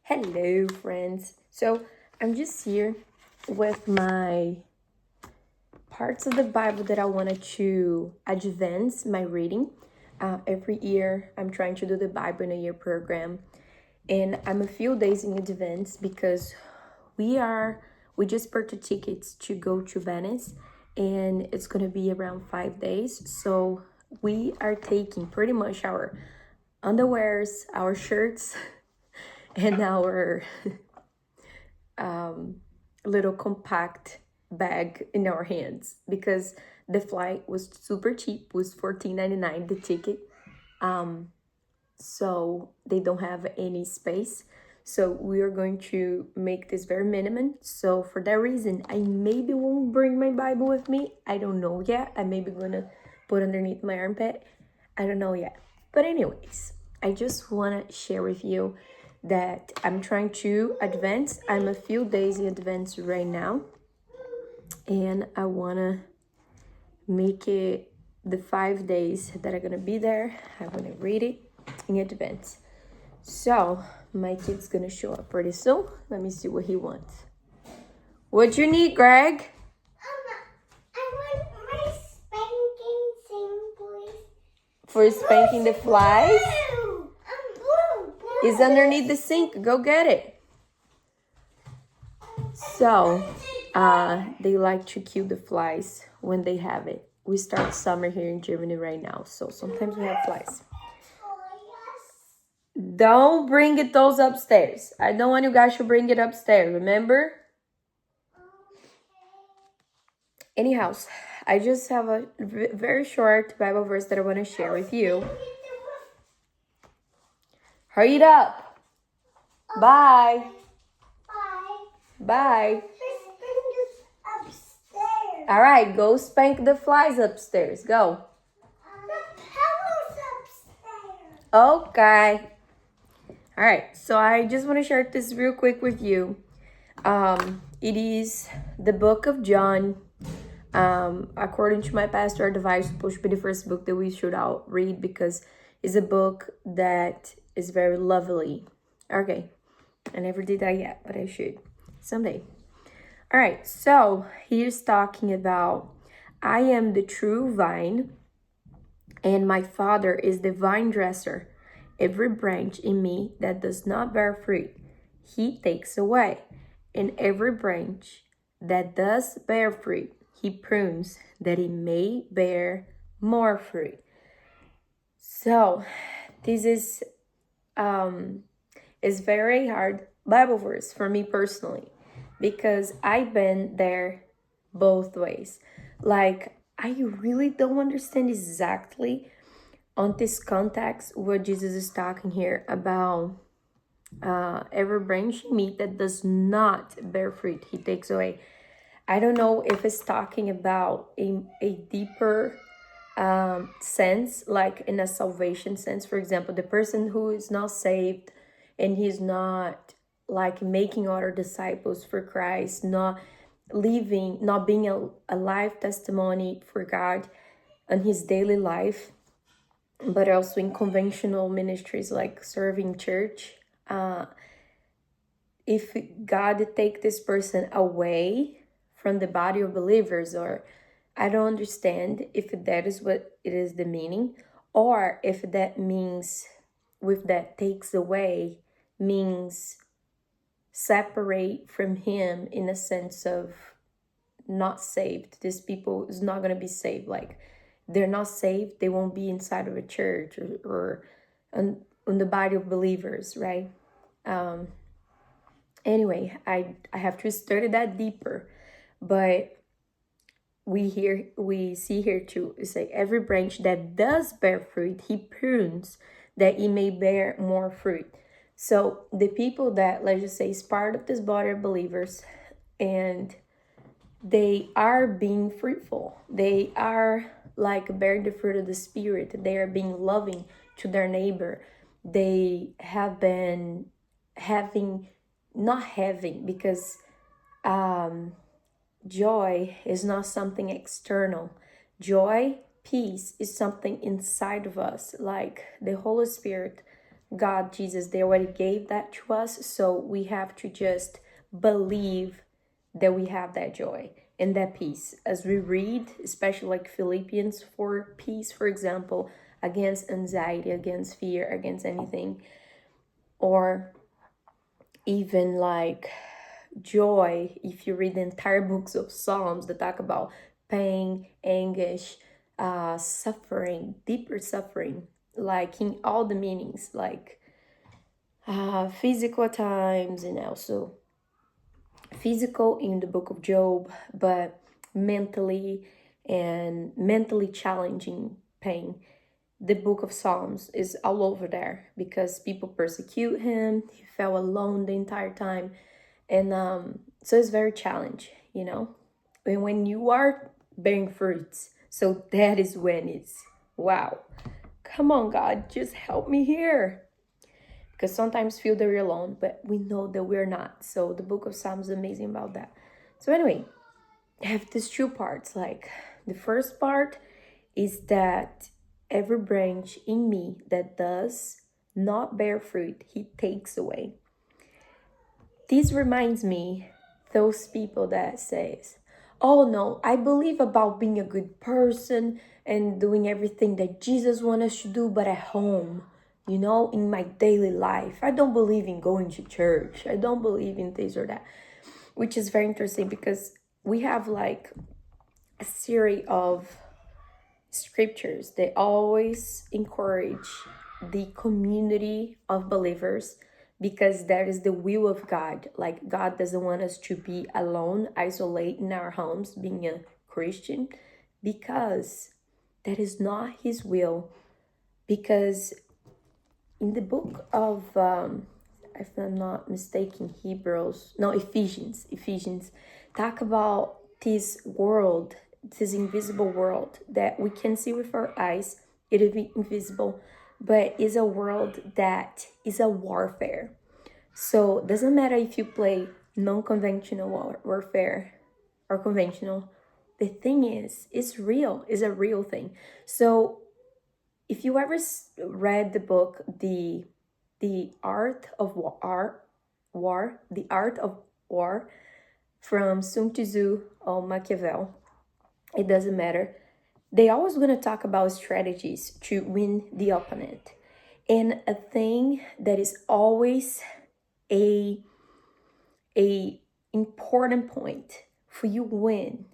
Hello, friends. So I'm just here with my parts of the Bible that I wanted to advance my reading. Every year, I'm trying to do the Bible in a year program, and I'm a few days in advance because we just purchased tickets to go to Venice, and it's gonna be around 5 days. So we are taking pretty much our underwears, our shirts, and our little compact bag in our hands because the flight was super cheap, was $14.99 the ticket. So they don't have any space. So we are going to make this very minimum. So for that reason, I maybe won't bring my Bible with me. I don't know yet. I maybe gonna put underneath my armpit. I don't know yet. But anyways, I just wanna share with you that I'm trying to advance. I'm a few days in advance right now, and I wanna make it the 5 days that are gonna be there. I'm gonna read it in advance. So my kid's gonna show up pretty soon. Let me see what he wants. What you need, Greg? I want my spanking thing, please. For spanking the flies? Blue. Blue. It's underneath the sink. Go get it. So, they like to kill the flies when they have it. We start summer here in Germany right now, so sometimes we have flies. Don't bring it those upstairs. I don't want you guys to bring it upstairs, remember? Anyhow, I just have a very short Bible verse that I want to share with you. Hurry it up. Bye. Bye. Upstairs. All right, go spank the flies upstairs. Go. The pillow's upstairs. Okay. All right, so I just want to share this real quick with you. It is the book of John. According to my pastor advice, supposed to be the first book that we should all read because it's a book that is very lovely. Okay, I never did that yet, but I should someday. All right, so he's talking about I am the true vine, and my Father is the vine dresser. Every branch in me that does not bear fruit, he takes away. And every branch that does bear fruit, he prunes that it may bear more fruit. So this is very hard Bible verse for me personally because I've been there both ways. Like I really don't understand exactly on this context what Jesus is talking here about. Every branch in me that does not bear fruit, he takes away. I don't know if it's talking about a deeper sense, like in a salvation sense. For example, the person who is not saved and he's not like making other disciples for Christ, not living, not being a life testimony for God in his daily life, but also in conventional ministries like serving church. If God take this person away from the body of believers, or I don't understand if that is what it is the meaning, or if that means with that takes away means separate from him in a sense of not saved. These people is not going to be saved. Like they're not saved, they won't be inside of a church or on the body of believers, right? Anyway, I have to study that deeper, but we see here too, it's like every branch that does bear fruit, he prunes that it may bear more fruit. So the people that, let's just say, is part of this body of believers and they are being fruitful, they are like bearing the fruit of the spirit, they are being loving to their neighbor, they have been having, not having, because joy is not something external. Joy, peace is something inside of us, like the Holy Spirit God, Jesus, they already gave that to us. So we have to just believe that we have that joy and that peace. As we read, especially like Philippians for peace, for example, against anxiety, against fear, against anything, or even like joy, if you read the entire books of Psalms that talk about pain, anguish, suffering, deeper suffering, like in all the meanings, like physical times and also physical in the book of Job, but mentally and mentally challenging pain. The book of Psalms is all over there because people persecute him. He felt alone the entire time. And so it's very challenging, you know. And when you are bearing fruits, so that is when it's, wow, come on, God, just help me here. Because sometimes feel that we're alone, but we know that we're not. So the book of Psalms is amazing about that. So anyway, I have these two parts. Like the first part is that every branch in me that does not bear fruit, he takes away. This reminds me those people that says, oh no, I believe about being a good person and doing everything that Jesus wants us to do, but at home, you know, in my daily life, I don't believe in going to church. I don't believe in this or that, which is very interesting because we have like a series of scriptures that always encourage the community of believers because that is the will of God. Like God doesn't want us to be alone, isolate in our homes, being a Christian, because that is not his will. Because in the book of, if I'm not mistaken, Ephesians, talk about this world, this invisible world that we can see with our eyes. It is invisible, but is a world that is a warfare. So it doesn't matter if you play non-conventional warfare or conventional. The thing is, it's real. It's a real thing. So if you ever read the book, the Art of The Art of War from Sun Tzu or Machiavelli, it doesn't matter. They always going to talk about strategies to win the opponent. And a thing that is always a important point for you win,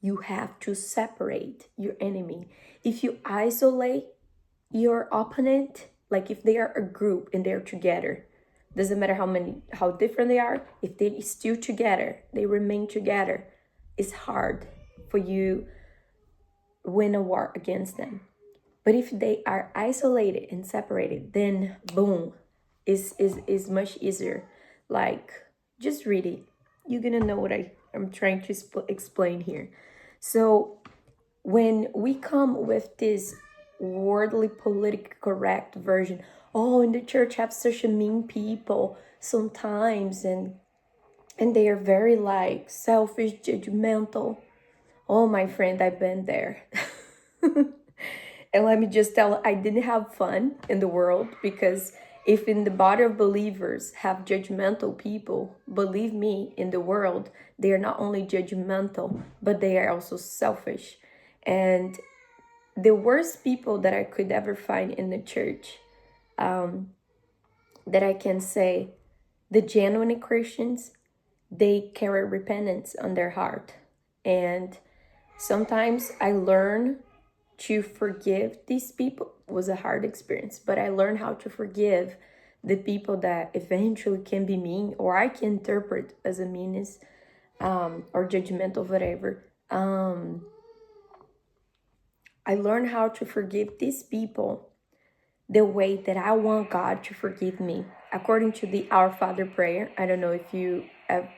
you have to separate your enemy. If you isolate your opponent, like if they are a group and they're together, doesn't matter how different they are, if they still together, they remain together, it's hard for you win a war against them. But if they are isolated and separated, then boom, is much easier. Like, just read it. You're gonna know what I'm trying to explain here. So when we come with this worldly politically correct version, oh, in the church have such a mean people sometimes, and they are very like selfish, judgmental. Oh, my friend, I've been there. And let me just tell, I didn't have fun in the world, because if in the body of believers have judgmental people, believe me, in the world, they are not only judgmental, but they are also selfish. And the worst people that I could ever find in the church, that I can say, the genuine Christians, they carry repentance on their heart. And sometimes I learn to forgive these people. It was a hard experience, but I learned how to forgive the people that eventually can be mean, or I can interpret as a meanness, or judgmental, whatever. I learned how to forgive these people the way that I want God to forgive me, according to the Our Father prayer. I don't know if you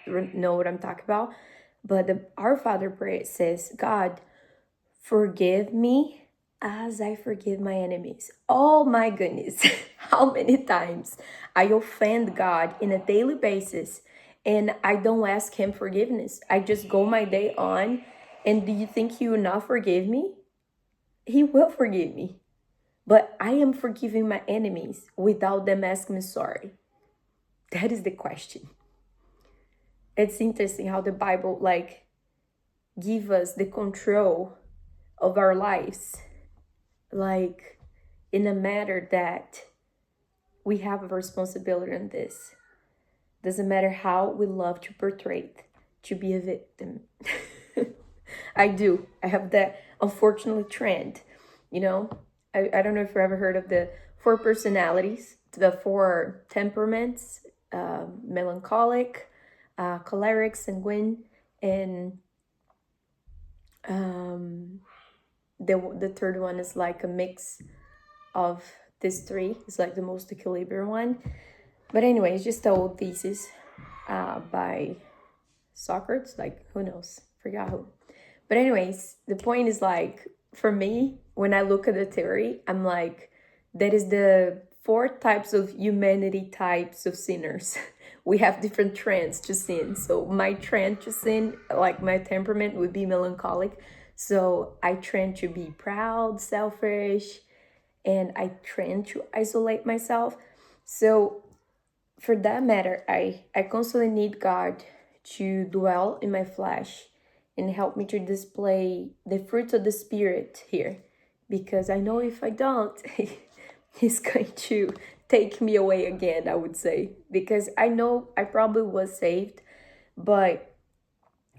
know what I'm talking about, but the Our Father prayer says, God, forgive me as I forgive my enemies. Oh my goodness, how many times I offend God in a daily basis and I don't ask him forgiveness. I just go my day on, and do you think he will not forgive me? He will forgive me. but I am forgiving my enemies without them asking me sorry? That is the question. It's interesting how the Bible like give us the control of our lives, like in a matter that we have a responsibility in this. Doesn't matter how we love to portray it, to be a victim. I do. I have that unfortunately trend, you know. I don't know if you've ever heard of the 4 personalities, the 4 temperaments, melancholic, choleric, sanguine, and the third one is like a mix of these 3. It's like the most equilibrium one. But anyway, it's just an old thesis by Socrates, like who knows, forgot who. But anyways, the point is like, for me, when I look at the theory, I'm like, that is the 4 types of humanity types of sinners. We have different trends to sin. So my trend to sin, like my temperament would be melancholic. So I trend to be proud, selfish, and I trend to isolate myself. So for that matter, I constantly need God to dwell in my flesh and help me to display the fruits of the Spirit here. Because I know if I don't, He's going to take me away again, I would say. Because I know I probably was saved, but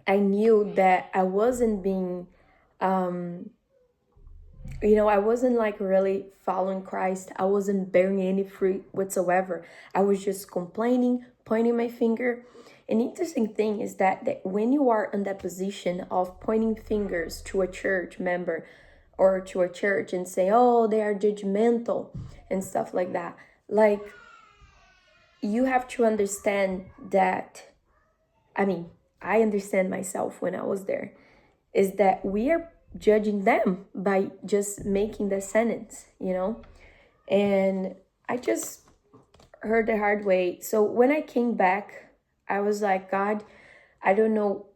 I knew that I wasn't being, I wasn't like really following Christ. I wasn't bearing any fruit whatsoever. I was just complaining, pointing my finger. An interesting thing is that when you are in that position of pointing fingers to a church member or to a church and say, oh, they are judgmental and stuff like that, like, you have to understand that, I understand myself when I was there, is that we are judging them by just making the sentence, And I just heard the hard way. So when I came back, I was like, God, I don't know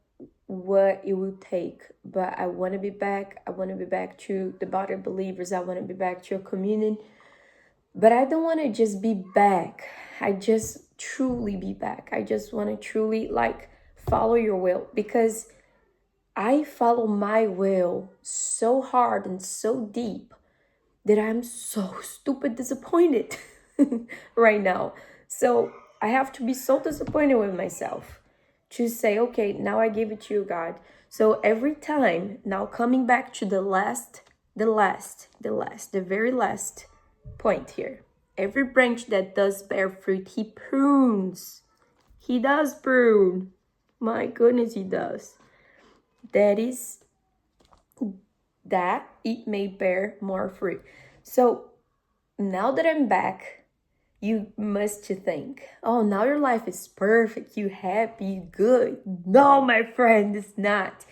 what it will take, but I want to be back. I want to be back to the body of believers. I want to be back to a communion. But I don't want to just be back. I just truly be back. I just want to truly like follow your will, because I follow my will so hard and so deep that I'm so stupid disappointed right now. So I have to be so disappointed with myself to say, okay, now I give it to you, God. So every time, now coming back to the very last point here. Every branch that does bear fruit, He prunes. He does prune. My goodness, He does. That is that it may bear more fruit. So now that I'm back, you must think, oh, now your life is perfect, you happy, you good. No, my friend, it's not.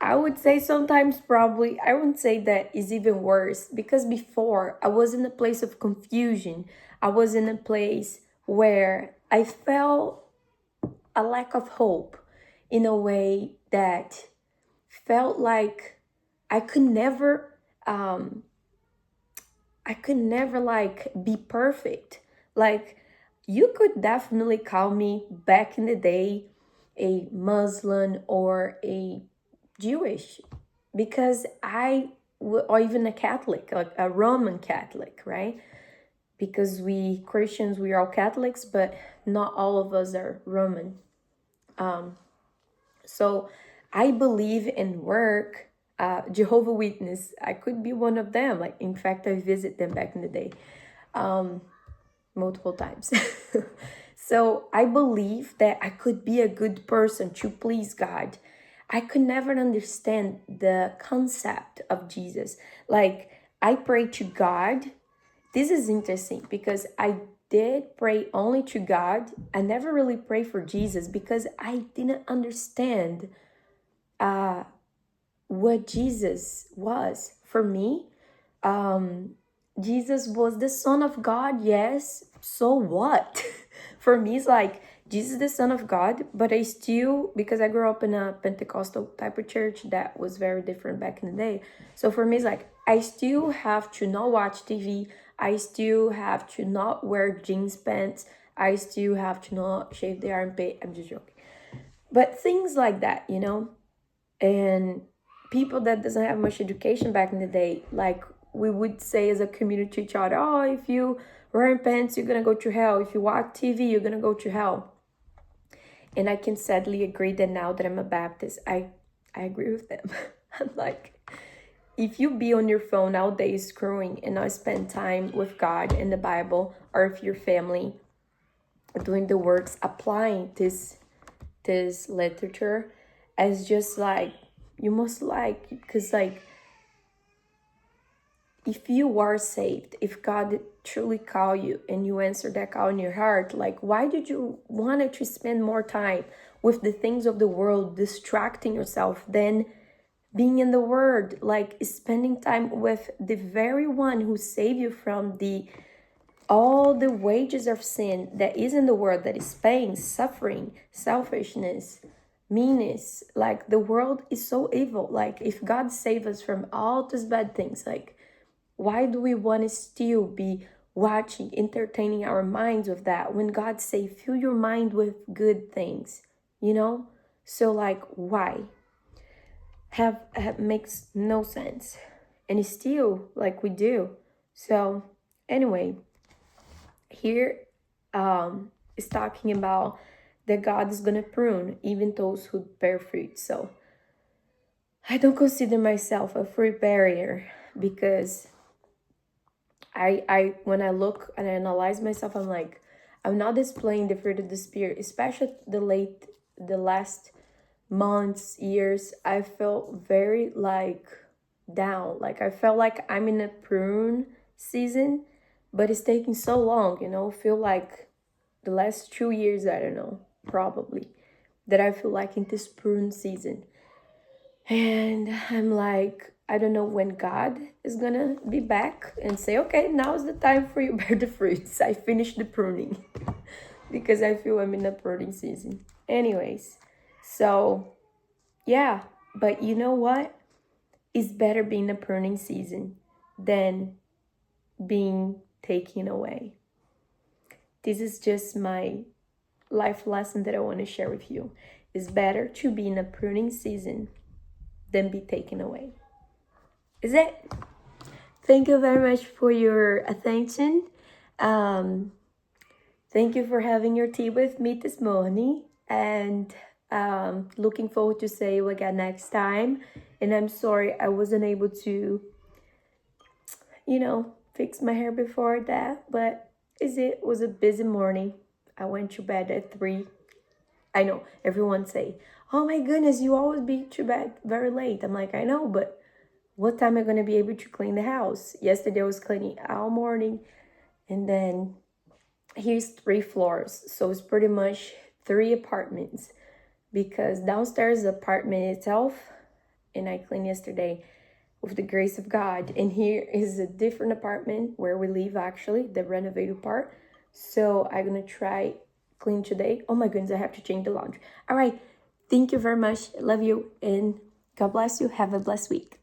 I would say sometimes probably, I wouldn't say that is even worse, because before I was in a place of confusion. I was in a place where I felt a lack of hope in a way that felt like I could never like be perfect. Like, you could definitely call me back in the day a Muslim or a Jewish, because or even a Catholic, like a Roman Catholic, right? Because we Christians, we are all Catholics, but not all of us are Roman. So I believe in work. Jehovah Witness, I could be one of them. Like, in fact, I visit them back in the day, multiple times. So I believe that I could be a good person to please God. I could never understand the concept of Jesus. Like, I pray to God. This is interesting because I did pray only to God. I never really prayed for Jesus because I didn't understand what Jesus was. For me, Jesus was the Son of God, yes. So what? For me, it's like, Jesus is the Son of God, but I still, because I grew up in a Pentecostal type of church that was very different back in the day. So for me, it's like, I still have to not watch TV. I still have to not wear jeans pants. I still have to not shave the armpit. I'm just joking. But things like that, you know? And people that doesn't have much education back in the day, like we would say as a community to each other, oh, if you wear pants, you're gonna go to hell. If you watch TV, you're gonna go to hell. And I can sadly agree that now that I'm a Baptist, I agree with them. I'm like, if you be on your phone all day scrolling and not spend time with God and the Bible, or if your family doing the works, applying this literature as just like, you must like, because like, if you are saved, if God truly call you and you answer that call in your heart, like, why did you want to spend more time with the things of the world, distracting yourself, than being in the Word, like spending time with the very one who saved you from all the wages of sin that is in the world, that is pain, suffering, selfishness, meanness. Like, the world is so evil. Like, if God saved us from all these bad things, like, why do we want to still be watching, entertaining our minds with that, when God say, fill your mind with good things, you know? So like, why? Have makes no sense. And it's still like we do. So anyway, here is talking about that God is gonna prune even those who bear fruit. So I don't consider myself a fruit barrier, because I when I look and I analyze myself, I'm like, I'm not displaying the fruit of the Spirit, especially the last months, years. I felt very like down. Like, I felt like I'm in a prune season, but it's taking so long, you know. Feel like the last 2 years, I don't know, probably, that I feel like in this prune season. And I'm like, I don't know when God is gonna be back and say, okay, now is the time for you to bear the fruits. I finished the pruning because I feel I'm in a pruning season. Anyways, so yeah, but you know what? It's better being a pruning season than being taken away. This is just my life lesson that I want to share with you. It's better to be in a pruning season than be taken away. Is it? Thank you very much for your attention. Thank you for having your tea with me this morning, and looking forward to see you again next time. And I'm sorry I wasn't able to, fix my hair before that, but it was a busy morning. I went to bed at 3. I know everyone say, oh my goodness, you always be to bed very late. I'm like, I know, but what time am I going to be able to clean the house? Yesterday I was cleaning all morning, and then here's 3 floors. So it's pretty much 3 apartments, because downstairs the apartment itself, and I cleaned yesterday with the grace of God. And here is a different apartment where we live, actually, the renovated part. So I'm going to try clean today. Oh my goodness, I have to change the laundry. All right. Thank you very much. Love you, and God bless you. Have a blessed week.